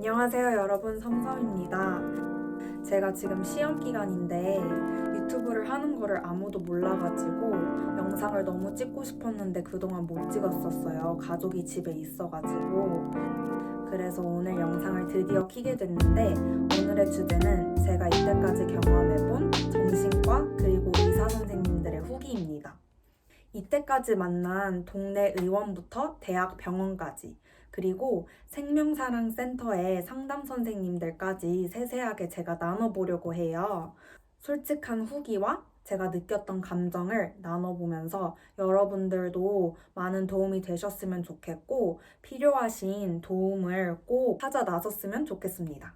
안녕하세요 여러분, 섬섬입니다. 제가 지금 시험 기간인데 유튜브를 하는 거를 아무도 몰라가지고 영상을 너무 찍고 싶었는데 그동안 못 찍었었어요. 가족이 집에 있어가지고. 그래서 오늘 영상을 드디어 켜게 됐는데, 오늘의 주제는 제가 이때까지 경험해본 정신과 그리고 의사 선생님들의 후기입니다. 이때까지 만난 동네 의원부터 대학 병원까지, 그리고 생명사랑센터의 상담 선생님들까지 세세하게 제가 나눠보려고 해요. 솔직한 후기와 제가 느꼈던 감정을 나눠보면서 여러분들도 많은 도움이 되셨으면 좋겠고, 필요하신 도움을 꼭 찾아 나섰으면 좋겠습니다.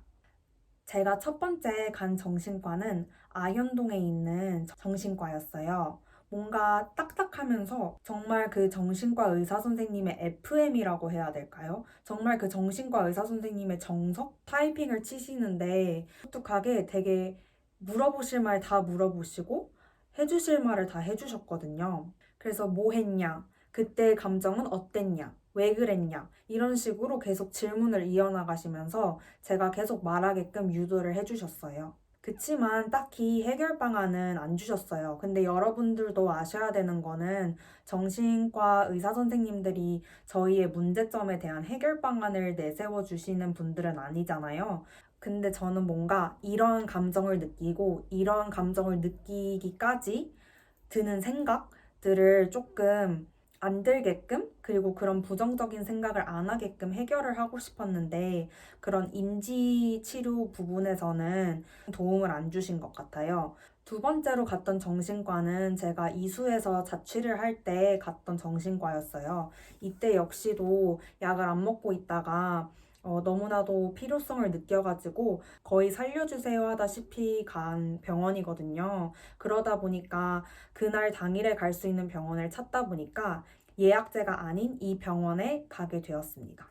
제가 첫 번째 간 정신과는 아현동에 있는 정신과였어요. 뭔가 딱딱하면서 정말 그 정신과 의사 선생님의 FM이라고 해야 될까요? 정말 그 정신과 의사 선생님의 정석? 타이핑을 치시는데 똑똑하게 되게 물어보실 말 다 물어보시고 해주실 말을 다 해주셨거든요. 그래서 뭐 했냐? 그때 감정은 어땠냐? 왜 그랬냐? 이런 식으로 계속 질문을 이어나가시면서 제가 계속 말하게끔 유도를 해주셨어요. 그치만 딱히 해결 방안은 안 주셨어요. 근데 여러분들도 아셔야 되는 거는 정신과 의사 선생님들이 저희의 문제점에 대한 해결 방안을 내세워 주시는 분들은 아니잖아요. 근데 저는 뭔가 이런 감정을 느끼고 이런 감정을 느끼기까지 드는 생각들을 조금 안 들게끔, 그리고 그런 부정적인 생각을 안 하게끔 해결을 하고 싶었는데 그런 인지 치료 부분에서는 도움을 안 주신 것 같아요. 두 번째로 갔던 정신과는 제가 이수에서 자취를 할 때 갔던 정신과였어요. 이때 역시도 약을 안 먹고 있다가 너무나도 필요성을 느껴가지고 거의 살려주세요 하다시피 간 병원이거든요. 그러다 보니까 그날 당일에 갈 수 있는 병원을 찾다 보니까 예약제가 아닌 이 병원에 가게 되었습니다.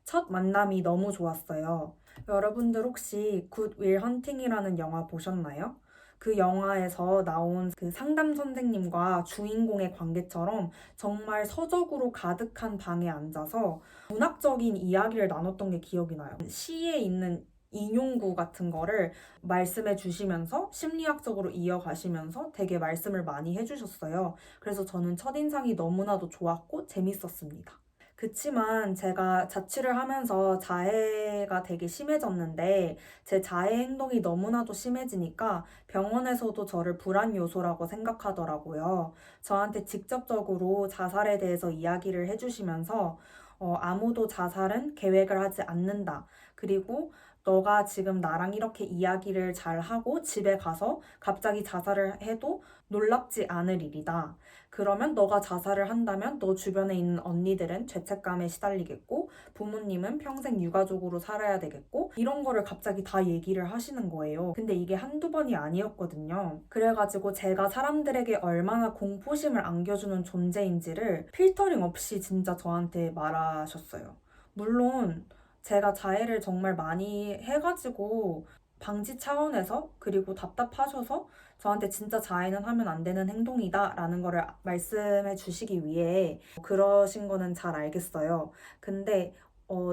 첫 만남이 너무 좋았어요. 여러분들 혹시 굿 윌 헌팅이라는 영화 보셨나요? 그 영화에서 나온 그 상담 선생님과 주인공의 관계처럼 정말 서적으로 가득한 방에 앉아서 문학적인 이야기를 나눴던 게 기억이 나요. 시에 있는 인용구 같은 거를 말씀해 주시면서 심리학적으로 이어가시면서 되게 말씀을 많이 해주셨어요. 그래서 저는 첫인상이 너무나도 좋았고 재밌었습니다. 그치만 제가 자취를 하면서 자해가 되게 심해졌는데 제 자해 행동이 너무나도 심해지니까 병원에서도 저를 불안 요소라고 생각하더라고요. 저한테 직접적으로 자살에 대해서 이야기를 해주시면서 아무도 자살은 계획을 하지 않는다. 그리고 너가 지금 나랑 이렇게 이야기를 잘 하고 집에 가서 갑자기 자살을 해도 놀랍지 않을 일이다. 그러면 너가 자살을 한다면 너 주변에 있는 언니들은 죄책감에 시달리겠고 부모님은 평생 유가족으로 살아야 되겠고 이런 거를 갑자기 다 얘기를 하시는 거예요. 근데 이게 한두 번이 아니었거든요. 그래가지고 제가 사람들에게 얼마나 공포심을 안겨주는 존재인지를 필터링 없이 진짜 저한테 말하셨어요. 물론 제가 자해를 정말 많이 해가지고 방지 차원에서, 그리고 답답하셔서 저한테 진짜 자해는 하면 안 되는 행동이다 라는 거를 말씀해 주시기 위해 그러신 거는 잘 알겠어요. 근데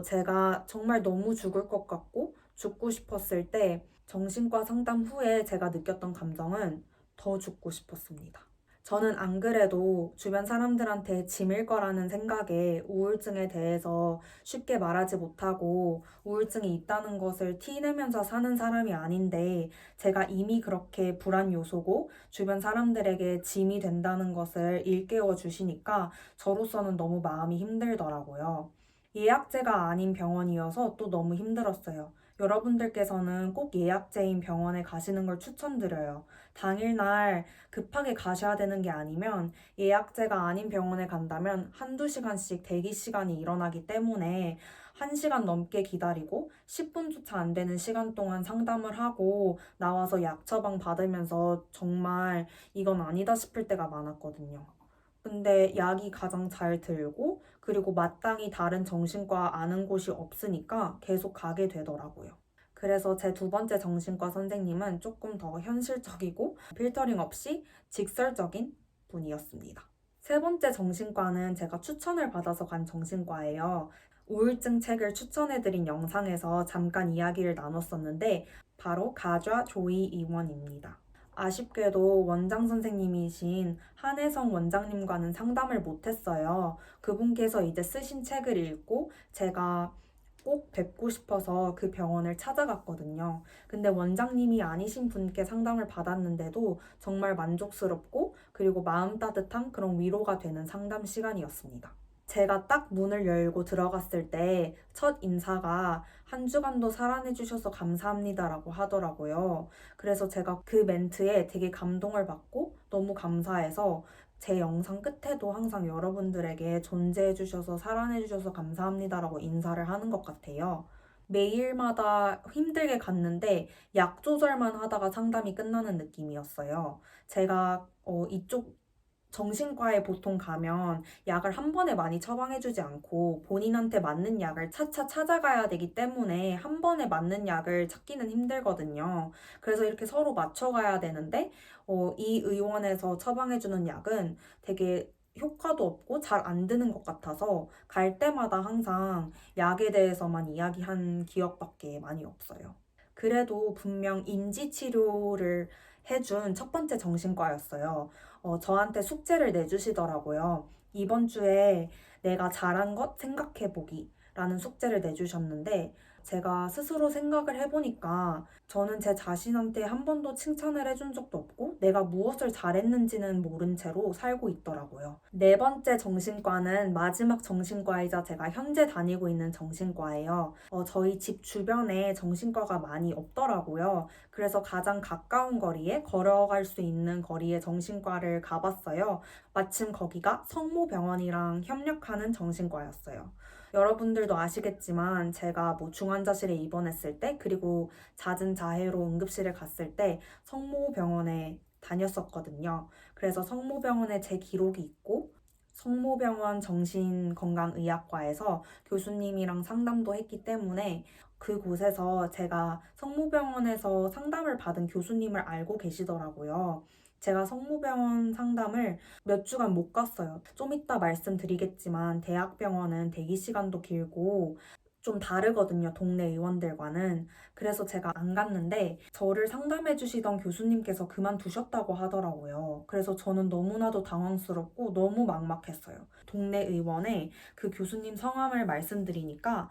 제가 정말 너무 죽을 것 같고 죽고 싶었을 때 정신과 상담 후에 제가 느꼈던 감정은 더 죽고 싶었습니다. 저는 안 그래도 주변 사람들한테 짐일 거라는 생각에 우울증에 대해서 쉽게 말하지 못하고 우울증이 있다는 것을 티내면서 사는 사람이 아닌데, 제가 이미 그렇게 불안 요소고 주변 사람들에게 짐이 된다는 것을 일깨워 주시니까 저로서는 너무 마음이 힘들더라고요. 예약제가 아닌 병원이어서 또 너무 힘들었어요. 여러분들께서는 꼭 예약제인 병원에 가시는 걸 추천드려요. 당일날 급하게 가셔야 되는 게 아니면 예약제가 아닌 병원에 간다면 한두 시간씩 대기 시간이 일어나기 때문에 1시간 넘게 기다리고 10분조차 안 되는 시간 동안 상담을 하고 나와서 약 처방 받으면서 정말 이건 아니다 싶을 때가 많았거든요. 근데 약이 가장 잘 들고 그리고 마땅히 다른 정신과 아는 곳이 없으니까 계속 가게 되더라고요. 그래서 제 두 번째 정신과 선생님은 조금 더 현실적이고 필터링 없이 직설적인 분이었습니다. 세 번째 정신과는 제가 추천을 받아서 간 정신과예요. 우울증 책을 추천해드린 영상에서 잠깐 이야기를 나눴었는데 바로 가좌 조이 의원입니다. 아쉽게도 원장 선생님이신 한혜성 원장님과는 상담을 못했어요. 그분께서 이제 쓰신 책을 읽고 제가 꼭 뵙고 싶어서 그 병원을 찾아갔거든요. 근데 원장님이 아니신 분께 상담을 받았는데도 정말 만족스럽고 그리고 마음 따뜻한 그런 위로가 되는 상담 시간이었습니다. 제가 딱 문을 열고 들어갔을 때 첫 인사가 한 주간도 사랑해주셔서 감사합니다라고 하더라고요. 그래서 제가 그 멘트에 되게 감동을 받고 너무 감사해서 제 영상 끝에도 항상 여러분들에게 존재해주셔서 사랑해주셔서 감사합니다라고 인사를 하는 것 같아요. 매일마다 힘들게 갔는데 약 조절만 하다가 상담이 끝나는 느낌이었어요. 제가 이쪽 정신과에 보통 가면 약을 한 번에 많이 처방해주지 않고 본인한테 맞는 약을 차차 찾아가야 되기 때문에 한 번에 맞는 약을 찾기는 힘들거든요. 그래서 이렇게 서로 맞춰가야 되는데 이 의원에서 처방해주는 약은 되게 효과도 없고 잘 안 드는 것 같아서 갈 때마다 항상 약에 대해서만 이야기한 기억밖에 많이 없어요. 그래도 분명 인지치료를 해준 첫 번째 정신과였어요. 저한테 숙제를 내주시더라고요. 이번 주에 내가 잘한 것 생각해보기 라는 숙제를 내주셨는데 제가 스스로 생각을 해보니까 저는 제 자신한테 한 번도 칭찬을 해준 적도 없고 내가 무엇을 잘했는지는 모른 채로 살고 있더라고요. 네 번째 정신과는 마지막 정신과이자 제가 현재 다니고 있는 정신과예요. 저희 집 주변에 정신과가 많이 없더라고요. 그래서 가장 가까운 거리에 걸어갈 수 있는 거리에 정신과를 가봤어요. 마침 거기가 성모병원이랑 협력하는 정신과였어요. 여러분들도 아시겠지만 제가 뭐 중환자실에 입원했을 때 그리고 잦은 자해로 응급실에 갔을 때 성모병원에 다녔었거든요. 그래서 성모병원에 제 기록이 있고 성모병원 정신건강의학과에서 교수님이랑 상담도 했기 때문에 그곳에서 제가 성모병원에서 상담을 받은 교수님을 알고 계시더라고요. 제가 성모병원 상담을 몇 주간 못 갔어요. 좀 이따 말씀드리겠지만 대학병원은 대기 시간도 길고 좀 다르거든요. 동네 의원들과는. 그래서 제가 안 갔는데 저를 상담해 주시던 교수님께서 그만두셨다고 하더라고요. 그래서 저는 너무나도 당황스럽고 너무 막막했어요. 동네 의원에 그 교수님 성함을 말씀드리니까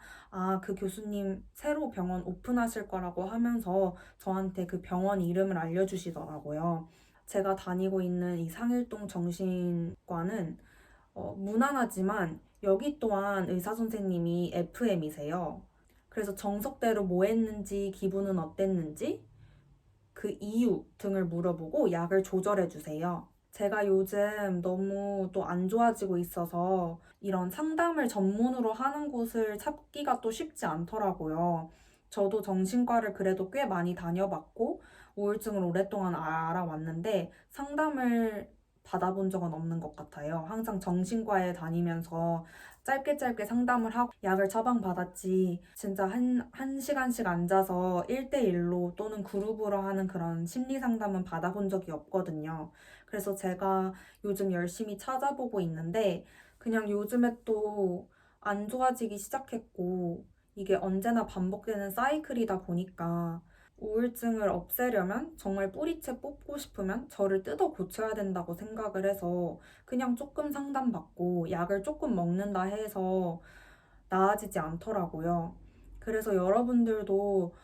그 교수님 새로 병원 오픈하실 거라고 하면서 저한테 그 병원 이름을 알려주시더라고요. 제가 다니고 있는 이 상일동 정신과는 무난하지만 여기 또한 의사 선생님이 FM이세요. 그래서 정석대로 뭐 했는지, 기분은 어땠는지, 그 이유 등을 물어보고 약을 조절해 주세요. 제가 요즘 너무 또 안 좋아지고 있어서 이런 상담을 전문으로 하는 곳을 찾기가 또 쉽지 않더라고요. 저도 정신과를 그래도 꽤 많이 다녀봤고 우울증을 오랫동안 알아왔는데 상담을 받아본 적은 없는 것 같아요. 항상 정신과에 다니면서 짧게 상담을 하고 약을 처방받았지 진짜 한 시간씩 앉아서 1대1로 또는 그룹으로 하는 그런 심리 상담은 받아본 적이 없거든요. 그래서 제가 요즘 열심히 찾아보고 있는데 그냥 요즘에 또 안 좋아지기 시작했고 이게 언제나 반복되는 사이클이다 보니까 우울증을 없애려면 정말 뿌리채 뽑고 싶으면 저를 뜯어 고쳐야 된다고 생각을 해서 그냥 조금 상담받고 약을 조금 먹는다 해서 나아지지 않더라고요. 그래서 여러분들도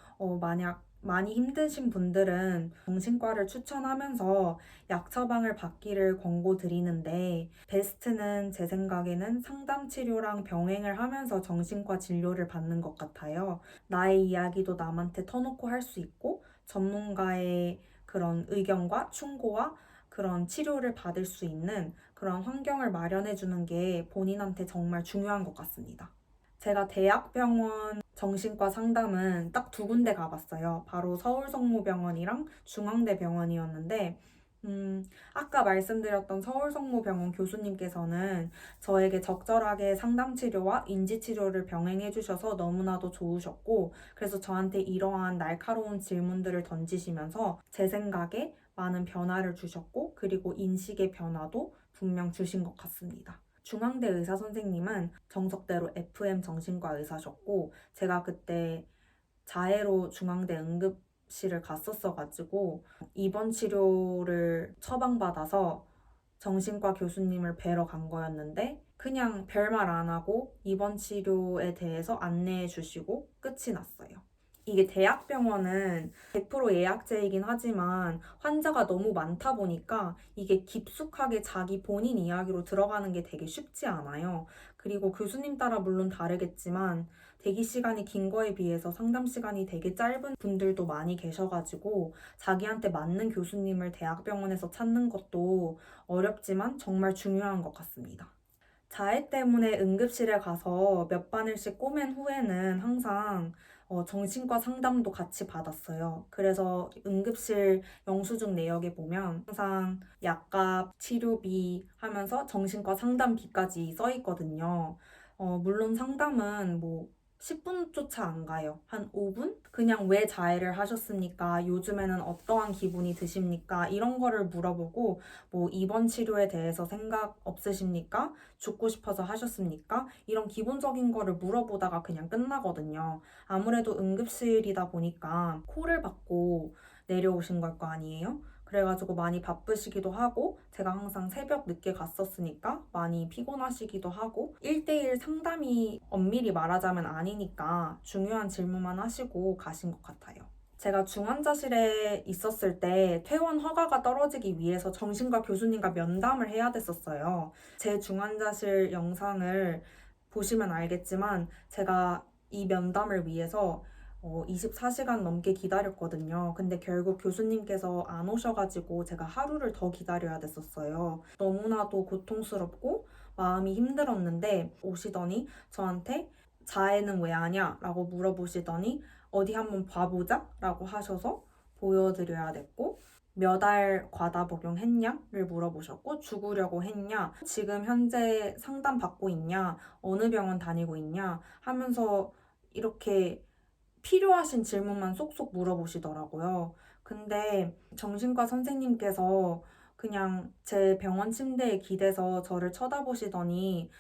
만약 많이 힘드신 분들은 정신과를 추천하면서 약 처방을 받기를 권고드리는데 베스트는 제 생각에는 상담 치료랑 병행을 하면서 정신과 진료를 받는 것 같아요. 나의 이야기도 남한테 터놓고 할 수 있고 전문가의 그런 의견과 충고와 그런 치료를 받을 수 있는 그런 환경을 마련해 주는 게 본인한테 정말 중요한 것 같습니다. 제가 대학병원 정신과 상담은 딱 두 군데 가봤어요. 바로 서울성모병원이랑 중앙대병원이었는데 아까 말씀드렸던 서울성모병원 교수님께서는 저에게 적절하게 상담치료와 인지치료를 병행해 주셔서 너무나도 좋으셨고 그래서 저한테 이러한 날카로운 질문들을 던지시면서 제 생각에 많은 변화를 주셨고 그리고 인식의 변화도 분명 주신 것 같습니다. 중앙대 의사 선생님은 정석대로 FM 정신과 의사셨고 제가 그때 자해로 중앙대 응급실을 갔었어가지고 입원 치료를 처방받아서 정신과 교수님을 뵈러 간 거였는데 그냥 별말 안 하고 입원 치료에 대해서 안내해 주시고 끝이 났어요. 이게 대학병원은 100% 예약제이긴 하지만 환자가 너무 많다 보니까 이게 깊숙하게 자기 본인 이야기로 들어가는 게 되게 쉽지 않아요. 그리고 교수님 따라 물론 다르겠지만 대기 시간이 긴 거에 비해서 상담 시간이 되게 짧은 분들도 많이 계셔가지고 자기한테 맞는 교수님을 대학병원에서 찾는 것도 어렵지만 정말 중요한 것 같습니다. 자해 때문에 응급실에 가서 몇 바늘씩 꼬맨 후에는 항상 정신과 상담도 같이 받았어요. 그래서 응급실 영수증 내역에 보면 항상 약값, 치료비 하면서 정신과 상담비까지 써 있거든요. 물론 상담은 뭐 10분조차 안 가요. 한 5분? 그냥 왜 자해를 하셨습니까? 요즘에는 어떠한 기분이 드십니까? 이런 거를 물어보고 뭐 입원 치료에 대해서 생각 없으십니까? 죽고 싶어서 하셨습니까? 이런 기본적인 거를 물어보다가 그냥 끝나거든요. 아무래도 응급실이다 보니까 콜을 받고 내려오신 걸 거 아니에요? 그래가지고 많이 바쁘시기도 하고 제가 항상 새벽 늦게 갔었으니까 많이 피곤하시기도 하고 1대1 상담이 엄밀히 말하자면 아니니까 중요한 질문만 하시고 가신 것 같아요. 제가 중환자실에 있었을 때 퇴원 허가가 떨어지기 위해서 정신과 교수님과 면담을 해야 됐었어요. 제 중환자실 영상을 보시면 알겠지만 제가 이 면담을 위해서 24시간 넘게 기다렸거든요. 근데 결국 교수님께서 안 오셔가지고 제가 하루를 더 기다려야 됐었어요. 너무나도 고통스럽고 마음이 힘들었는데 오시더니 저한테 자해는 왜 하냐? 라고 물어보시더니 어디 한번 봐보자? 라고 하셔서 보여드려야 됐고 몇 알 과다 복용했냐?를 물어보셨고 죽으려고 했냐? 지금 현재 상담 받고 있냐? 어느 병원 다니고 있냐? 하면서 이렇게 필요하신 질문만 쏙쏙 물어보시더라고요. 근데 정신과 선생님께서 그냥 제 병원 침대에 기대서 저를 쳐다보시더니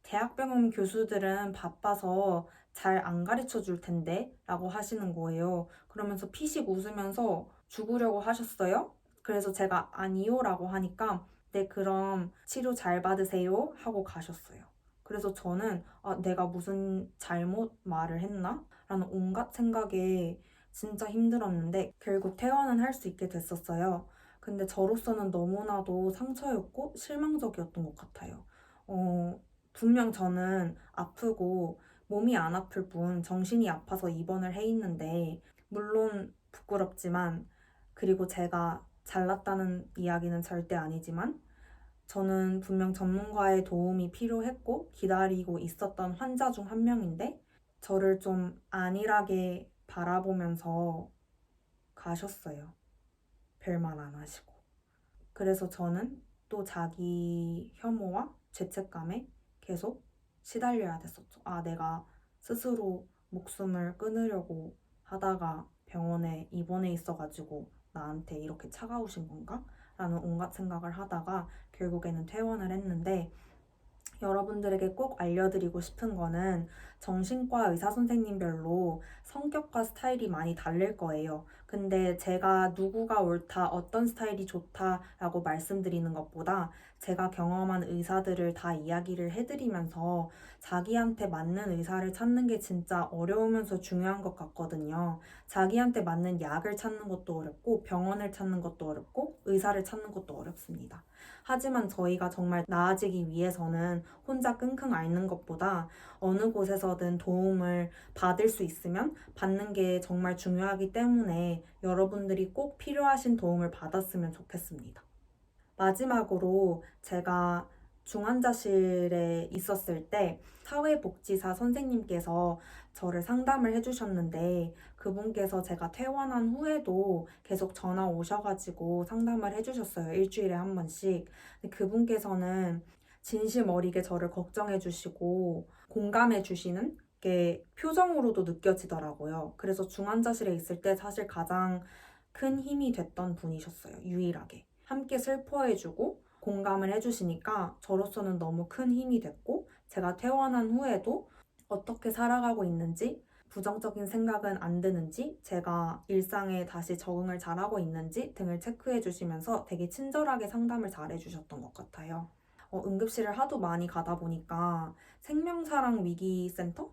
대학병원 교수들은 바빠서 잘 안 가르쳐 줄 텐데 라고 하시는 거예요. 그러면서 피식 웃으면서 죽으려고 하셨어요? 그래서 제가 아니요 라고 하니까 네, 그럼 치료 잘 받으세요 하고 가셨어요. 그래서 저는 내가 무슨 잘못 말을 했나? 라는 온갖 생각에 진짜 힘들었는데 결국 퇴원은 할 수 있게 됐었어요. 근데 저로서는 너무나도 상처였고 실망적이었던 것 같아요. 분명 저는 아프고 몸이 안 아플 뿐 정신이 아파서 입원을 해 있는데 물론 부끄럽지만 그리고 제가 잘났다는 이야기는 절대 아니지만 저는 분명 전문가의 도움이 필요했고 기다리고 있었던 환자 중 한 명인데 저를 좀 안일하게 바라보면서 가셨어요. 별말 안 하시고. 그래서 저는 또 자기 혐오와 죄책감에 계속 시달려야 됐었죠. 내가 스스로 목숨을 끊으려고 하다가 병원에 입원해 있어가지고 나한테 이렇게 차가우신 건가? 라는 온갖 생각을 하다가 결국에는 퇴원을 했는데 여러분들에게 꼭 알려드리고 싶은 거는 정신과 의사 선생님별로 성격과 스타일이 많이 다를 거예요. 근데 제가 누구가 옳다, 어떤 스타일이 좋다라고 말씀드리는 것보다 제가 경험한 의사들을 다 이야기를 해드리면서 자기한테 맞는 의사를 찾는 게 진짜 어려우면서 중요한 것 같거든요. 자기한테 맞는 약을 찾는 것도 어렵고 병원을 찾는 것도 어렵고 의사를 찾는 것도 어렵습니다. 하지만 저희가 정말 나아지기 위해서는 혼자 끙끙 앓는 것보다 어느 곳에서든 도움을 받을 수 있으면 받는 게 정말 중요하기 때문에 여러분들이 꼭 필요하신 도움을 받았으면 좋겠습니다. 마지막으로 제가 중환자실에 있었을 때 사회복지사 선생님께서 저를 상담을 해주셨는데 그분께서 제가 퇴원한 후에도 계속 전화 오셔가지고 상담을 해주셨어요. 일주일에 한 번씩. 근데 그분께서는 진심 어리게 저를 걱정해주시고 공감해주시는 게 표정으로도 느껴지더라고요. 그래서 중환자실에 있을 때 사실 가장 큰 힘이 됐던 분이셨어요. 유일하게. 함께 슬퍼해주고 공감을 해주시니까 저로서는 너무 큰 힘이 됐고, 제가 퇴원한 후에도 어떻게 살아가고 있는지, 부정적인 생각은 안 드는지, 제가 일상에 다시 적응을 잘하고 있는지 등을 체크해 주시면서 되게 친절하게 상담을 잘 해주셨던 것 같아요. 응급실을 하도 많이 가다 보니까 생명사랑 위기센터에서도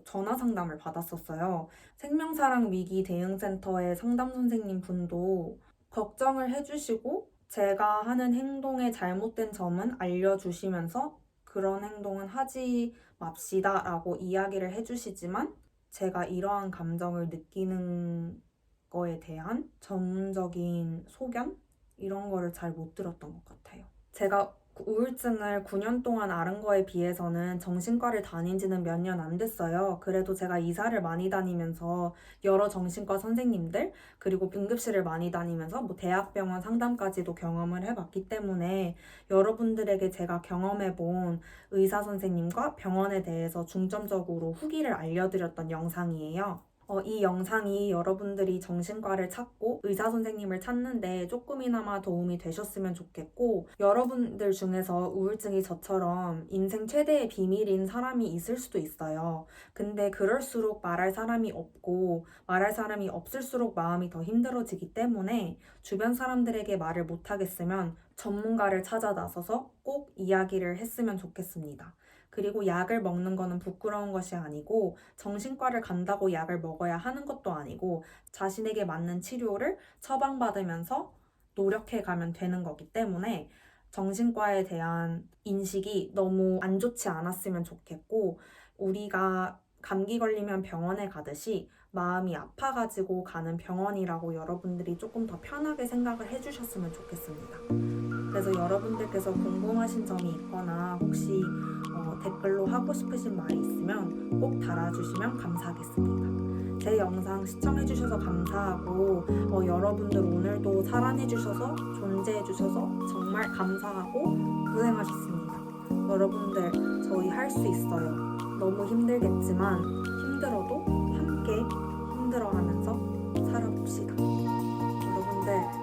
전화 상담을 받았었어요. 생명사랑 위기 대응센터의 상담 선생님 분도 걱정을 해주시고 제가 하는 행동의 잘못된 점은 알려주시면서 그런 행동은 하지 맙시다 라고 이야기를 해주시지만 제가 이러한 감정을 느끼는 거에 대한 전문적인 소견? 이런 거를 잘 못 들었던 것 같아요. 제가 우울증을 9년 동안 앓은 거에 비해서는 정신과를 다닌 지는 몇 년 안 됐어요. 그래도 제가 이사를 많이 다니면서 여러 정신과 선생님들, 그리고 응급실을 많이 다니면서 뭐 대학병원 상담까지도 경험을 해봤기 때문에 여러분들에게 제가 경험해본 의사 선생님과 병원에 대해서 중점적으로 후기를 알려드렸던 영상이에요. 이 영상이 여러분들이 정신과를 찾고 의사 선생님을 찾는데 조금이나마 도움이 되셨으면 좋겠고, 여러분들 중에서 우울증이 저처럼 인생 최대의 비밀인 사람이 있을 수도 있어요. 근데 그럴수록 말할 사람이 없고 말할 사람이 없을수록 마음이 더 힘들어지기 때문에 주변 사람들에게 말을 못하겠으면 전문가를 찾아 나서서 꼭 이야기를 했으면 좋겠습니다. 그리고 약을 먹는 거는 부끄러운 것이 아니고 정신과를 간다고 약을 먹어야 하는 것도 아니고 자신에게 맞는 치료를 처방받으면서 노력해 가면 되는 거기 때문에 정신과에 대한 인식이 너무 안 좋지 않았으면 좋겠고, 우리가 감기 걸리면 병원에 가듯이 마음이 아파가지고 가는 병원이라고 여러분들이 조금 더 편하게 생각을 해주셨으면 좋겠습니다. 그래서 여러분들께서 궁금하신 점이 있거나 혹시 댓글로 하고 싶으신 말이 있으면 꼭 달아주시면 감사하겠습니다. 제 영상 시청해주셔서 감사하고 여러분들 오늘도 사랑해주셔서 존재해주셔서 정말 감사하고 고생하셨습니다. 여러분들 저희 할 수 있어요. 너무 힘들겠지만 힘들어도 함께 힘들어하면서 살아봅시다. 여러분들